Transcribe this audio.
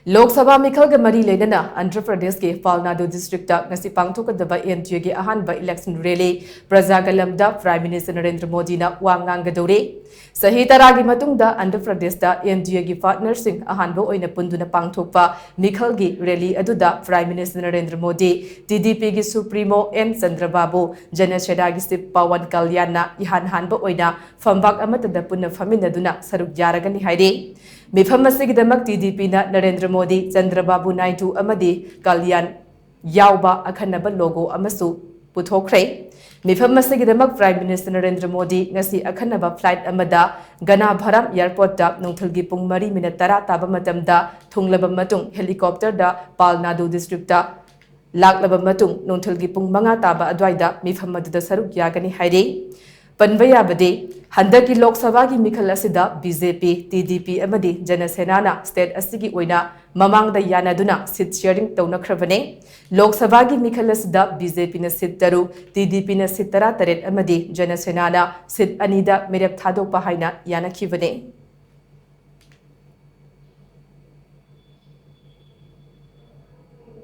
Lok Sabha meekhal ke mari leinana Andhra Pradesh ke Palnadu District ngasi pangthokkadaba ke ahanba election rally Prajagalam da Prime Minister Narendra Modi na nganggadouri sahi taragi matungda Andhra Pradesh da ke partners sing ahanba oina punduna pangthokpa meekhal gi rally aduda Prime Minister Narendra Modi TDP gi Supremo N Chandrababu Janacheda gi Sip Pawan Kalyan na ihan hanba oina fambak amatada punna faminaduna saruk yaragani haide Mifam Asigidamak TDP na Narendra Modi, Chandrababu Naidu Amadi, Kalyan, Yauba, Akanaba logo Amasu, Puthokre. Mifam Asigidamak Prime Minister Narendra Modi, Nasi Akanaba flight Amada, Gana Bharam Airport da, Nungthilgipung Mari Minatara Tabamatam da, Tunglabamatung, helicopter da, Palnadu District da, Laklabamatung, Nungthilgipung Manga Taba Adwaida, Mifam Madda Saruk Yagani Haide. Panvaya Bade, Handaki Lok Sabha ki meekhal asida BJP, TDP amadi Janasena na state asigi oina mamang da yanaduna sit sharing taunakhrabane. Lok Sabha ki meekhal asida BJP na sit taru, TDP na sit tara taret amadi Janasena na sit anida merep thadok pahaina yanakhibane.